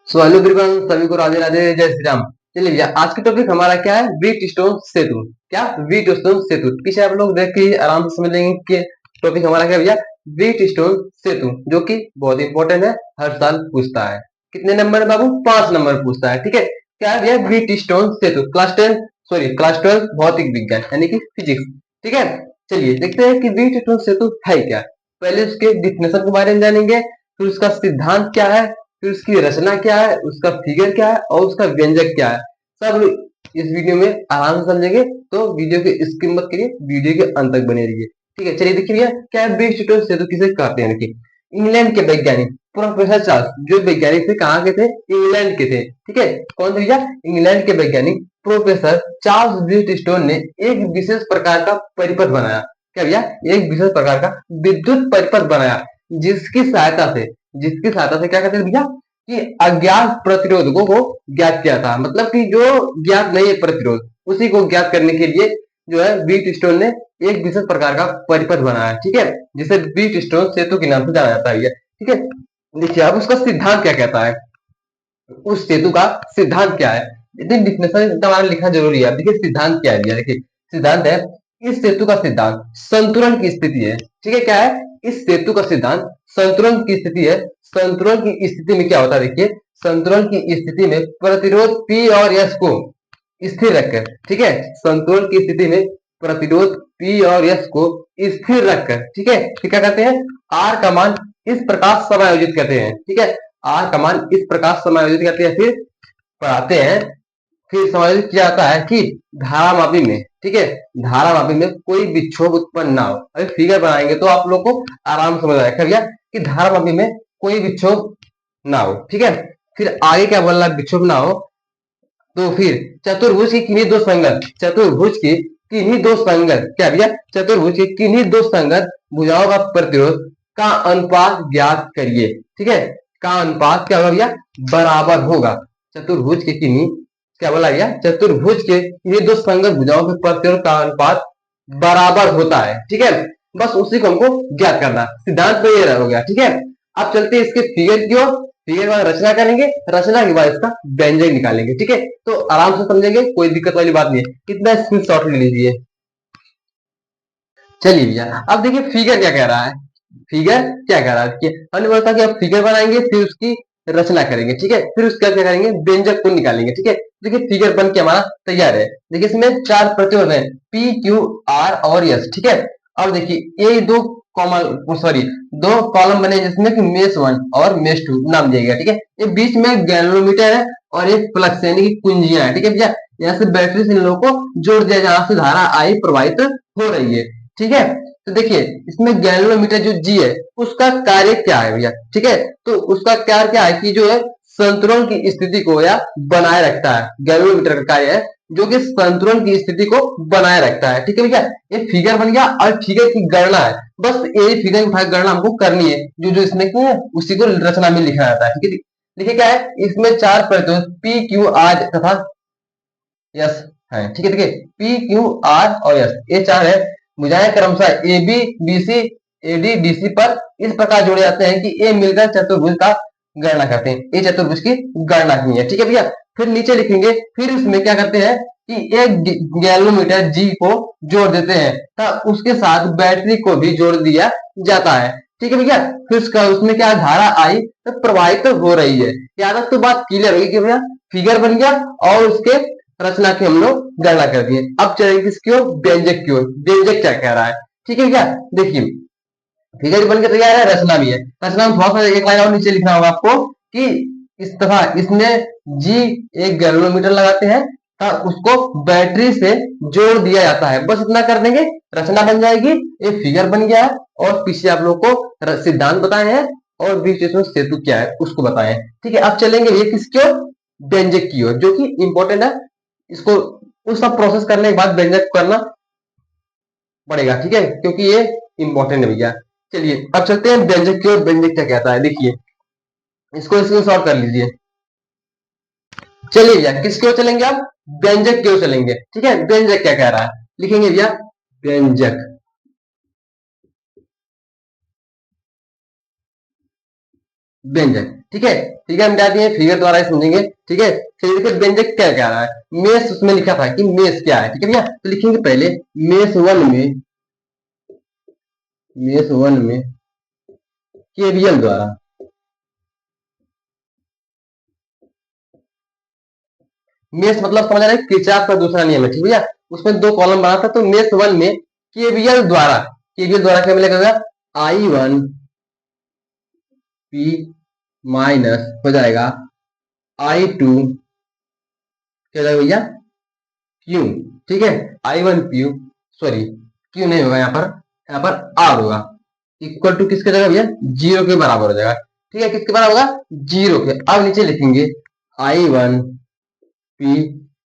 So hello everyone, सभी को राधे राधे, जय श्री राम। चलिए भैया, आज की टॉपिक हमारा क्या है? व्हीट स्टोन सेतु। क्या? व्हीट स्टोन सेतु। पीछे आप लोग देख के आराम से समझ लेंगे कि टॉपिक हमारा क्या है भैया। व्हीट स्टोन सेतु, जो कि बहुत इंपॉर्टेंट है, हर साल पूछता है। कितने नंबर है बाबू? 5 नंबर पूछता है। ठीक है, क्या है भैया? व्हीट स्टोन सेतु। क्लास 12 भौतिक विज्ञान यानी कि फिजिक्स। ठीक है, चलिए देखते हैं कि व्हीट स्टोन सेतु है क्या। पहले उसके डिफिनेशन के बारे में जानेंगे, फिर उसका सिद्धांत क्या है, फिर उसकी रचना क्या है, उसका फिगर क्या है और उसका व्यंजक क्या है। सब इस वीडियो में आराम से समझेंगे, तो वीडियो के स्किप मत करिए, वीडियो के अंत तक बने रहिए। ठीक है, चलिए देखिए भैया, क्या है व्हीट स्टोन सेतु, किसे कहते हैं। देखिए, इंग्लैंड के वैज्ञानिक प्रोफेसर चार्ल्स, जो वैज्ञानिक थे कहाँ के थे? इंग्लैंड के थे। ठीक है, कौन थे भैया? इंग्लैंड के वैज्ञानिक प्रोफेसर चार्ल्स व्हीट स्टोन ने एक विशेष प्रकार का परिपथ बनाया। क्या भैया? एक विशेष प्रकार का विद्युत परिपथ बनाया, जिसकी सहायता से क्या कहते हैं भैया, कि अज्ञात प्रतिरोधकों को ज्ञात किया था। मतलब कि जो ज्ञात नहीं है प्रतिरोध, उसी को ज्ञात करने के लिए जो है व्हीट स्टोन ने एक विशेष प्रकार का परिपथ बनाया। ठीक है, जिसे व्हीट स्टोन सेतु के नाम से जाना जाता है भैया। ठीक है, देखिए अब उसका सिद्धांत क्या कहता है, उस सेतु का सिद्धांत क्या है। इतनी डिफिनेशन हमारा लिखना जरूरी है। देखिए सिद्धांत क्या है भैया। देखिए सिद्धांत है, इस सेतु का सिद्धांत संतुलन की स्थिति है। ठीक है, क्या है? इस सेतु का सिद्धांत संतुलन की स्थिति है। संतुलन की स्थिति में क्या होता है? देखिए, संतुलन की स्थिति में प्रतिरोध P और S को स्थिर रखकर, ठीक है, संतुलन की स्थिति में प्रतिरोध P और S को स्थिर रखकर, ठीक है, फिर क्या करते हैं? R का मान इस प्रकार समायोजित करते हैं। ठीक है, R का मान इस प्रकार समायोजित करते हैं, फिर पढ़ाते हैं, फिर समायोजित किया जाता है कि धारामापी में, ठीक है, धारामापी में कोई विक्षोभ उत्पन्न ना हो। अभी फिगर बनाएंगे तो आप लोग को आराम समझ आएगा भैया कि धारामापी में कोई विक्षोभ ना हो। ठीक है, फिर आगे क्या बोलना? विक्षोभ ना हो तो फिर चतुर्भुज की किन्हीं दो संगत, चतुर्भुज की किन्हीं दो संगत, क्या भैया? चतुर्भुज की किन्हीं दो संगत भुजाओं का प्रतिरोध का अनुपात ज्ञात करिए। ठीक है, का अनुपात क्या होगा भैया? बराबर होगा चतुर्भुज के किन्हीं, क्या बोला भैया? चतुर्भुज के किन्हीं दो संगत भुजाओं के प्रतिरोध का अनुपात बराबर होता है। ठीक है, बस उसी को हमको ज्ञात करना। सिद्धांत तो ये हो गया। ठीक है, अब चलते हैं इसके फिगर की ओर। फिगर के बाद रचना करेंगे, रचना के बाद इसका व्यंजक निकालेंगे। ठीक है, तो आराम से समझेंगे, कोई दिक्कत वाली बात नहीं है। कितना स्क्रीनशॉट ले लीजिए। चलिए भैया, अब देखिए फिगर क्या कह रहा है। फिगर क्या कह रहा है, देखिए हमने बोला था कि अब फिगर बनाएंगे, फिर उसकी रचना करेंगे। ठीक है, फिर उसका क्या करेंगे? व्यंजक को निकालेंगे। ठीक है, देखिए फिगर बन के हमारा तैयार है। देखिए इसमें 4 प्रतिरोध है, P Q R और S। ठीक है, अब देखिए ये दो कॉमन, सॉरी, दो कॉलम बने जिसमें कि मेष 1 और मेष 2 नाम दिया गया। ठीक है, ये बीच में गैल्वेनोमीटर है और एक फ्लक्स यानी कि कुंजियां है। ठीक है भैया, यहाँ से बैटरी से इन लोगों को जोड़ दिया, जहां से धारा आई प्रवाहित हो रही है। ठीक है, तो देखिए इसमें गैल्वेनोमीटर जो जी है, उसका कार्य क्या है भैया? ठीक है, तो उसका कार्य क्या है कि जो है संतुलन की स्थिति को या बनाए रखता है। गैल्वेनोमीटर का कार्य है जो कि संतुलन की स्थिति को बनाए रखता है। ठीक है भैया, ये फिगर बन गया और फिगर की गणना है। बस ये फिगर की गणना हमको करनी है, जो जो इसमें की है उसी को रचना में लिखा जाता है। ठीक है, देखिए क्या है, इसमें 4 प्रतिरोध P Q R तथा यस है। ठीक है, देखिए P Q R और S, ये 4 है। भुजाएं क्रमशः A B B C A D D C पर इस प्रकार जोड़े जाते हैं कि ये मिलकर चतुर्भुज का गणना करते हैं। ये चतुर्भुज की गणना की है। ठीक है भैया, फिर नीचे लिखेंगे, फिर इसमें क्या करते हैं कि एक गैल्वेनोमीटर जी को जोड़ देते हैं, तो उसके साथ बैटरी को भी जोड़ दिया जाता है। ठीक है भैया, फिर उसका उसमें क्या धारा आई तो प्रवाहित तो हो रही है। यहाँ तक तो बात क्लियर होगी कि भैया फिगर बन गया और उसके रचना की हम लोग गणना कर दिए। अब चलेंगे किसकी ओर? व्यंजक की ओर। व्यंजक क्या कह रहा है? ठीक है क्या, देखिए फिगर बन के तैयार है, रचना भी है। रचना में थोड़ा सा एक लाइन और नीचे लिखना होगा आपको कि इस तरह इसमें जी एक गैल्वेनोमीटर लगाते हैं, उसको बैटरी से जोड़ दिया जाता है। बस इतना कर देंगे, रचना बन जाएगी। ये फिगर बन गया है और पीछे आप लोग को सिद्धांत बताए हैं और बीच सेतु क्या है उसको बताए हैं। ठीक है, अब चलेंगे ये किसकी ओर? व्यंजक की ओर, जो कि इंपॉर्टेंट है। इसको उस सब प्रोसेस करने के बाद व्यंजक करना पड़ेगा। ठीक है, क्योंकि ये इंपॉर्टेंट है भैया। चलिए अब चलते हैं व्यंजक की ओर। व्यंजक क्या कहता है, देखिए इसको स्क्रीनशॉट कर लीजिए। चलिए भैया, किसकी ओर चलेंगे? आप व्यंजक की ओर चलेंगे। ठीक है, व्यंजक क्या कह रहा है, लिखेंगे भैया व्यंजक। व्यंजक ठीक है, फिगर मिटा दिए, फिगर द्वारा ही समझेंगे। ठीक है, फिर देखिए व्यंजक क्या क्या रहा है। मेष उसमें लिखा था कि मेष क्या है। ठीक है भैया, तो लिखेंगे पहले मेष वन में, मेष वन में केवीएल द्वारा, मेष मतलब समझ रहे हैं किरचॉफ का दूसरा नियम है। ठीक है भैया, उसमें दो कॉलम बना था, तो मेष वन में केवीएल द्वारा, केवीएल द्वारा क्या मिलेगा, आई वन पी माइनस हो जाएगा आई टू, क्या हो जाएगा भैया, क्यू। ठीक है, I one Q, sorry Q नहीं होगा यहाँ पर, यहाँ पर आर होगा, इक्वल टू किसके जगह भैया, जीरो के बराबर हो जाएगा। ठीक है, किसके बराबर होगा, जीरो के। अब नीचे लिखेंगे I one P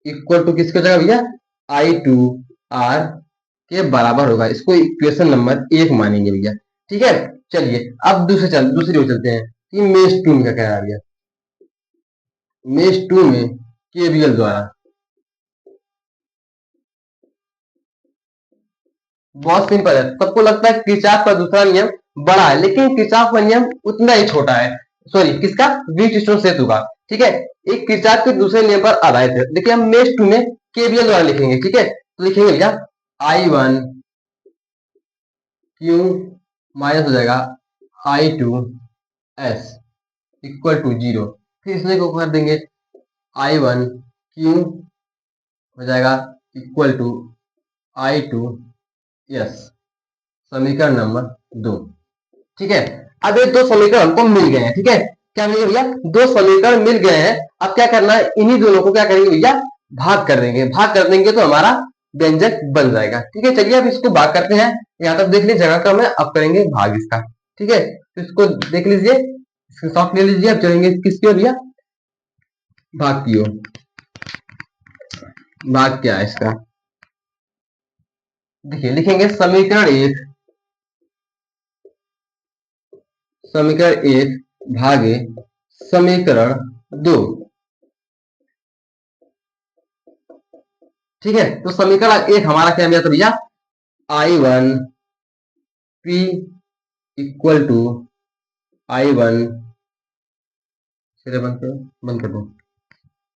equal to किसके जगह भैया, आई टू आर के बराबर होगा। इसको इक्वेशन नंबर एक मानेंगे भैया। ठीक है, चलिए अब दूसरी ओर चलते हैं कि मेष टू में क्या कह रहा है भैया। मेष टू में केवीएल द्वारा, बहुत सिंपल है। सबको लगता है किरचॉफ का दूसरा नियम बड़ा है, लेकिन किरचॉफ का नियम उतना ही छोटा है। सॉरी, किसका, व्हीट स्टोन सेतु का। ठीक है, एक किरचॉफ के दूसरे नियम पर आधारित है। देखिए हम मेष टू में केवीएल द्वारा लिखेंगे। ठीक है, तो लिखेंगे भैया आई वन क्यू माइनस हो जाएगा I two S equal to zero. फिर इसमें को कर देंगे आई वन क्यू हो जाएगा equal to I two S, समीकरण नंबर दो। ठीक है, अब ये दो समीकरण हमको मिल गए हैं। ठीक है, क्या मिल गया भैया, दो समीकरण मिल गए हैं। अब क्या करना है, इन्हीं दोनों को क्या करेंगे भैया, भाग कर देंगे। भाग कर देंगे तो हमारा व्यंजक बन जाएगा। ठीक है, चलिए अब इसको भाग करते हैं। यहाँ तक देख लीजिए, जगह कम है, अब करेंगे भाग इसका। ठीक है, तो इसको देख लीजिए, स्क्रीनशॉट ले लीजिए। अब चलेंगे किसकी ओर भैया, भाग की ओर। भाग क्या है इसका, देखिए लिखेंगे समीकरण एक, समीकरण एक भागे समीकरण दो। ठीक है, तो समीकरण एक हमारा क्या मिला था भैया, I one P equal to I one, बंद कर दो,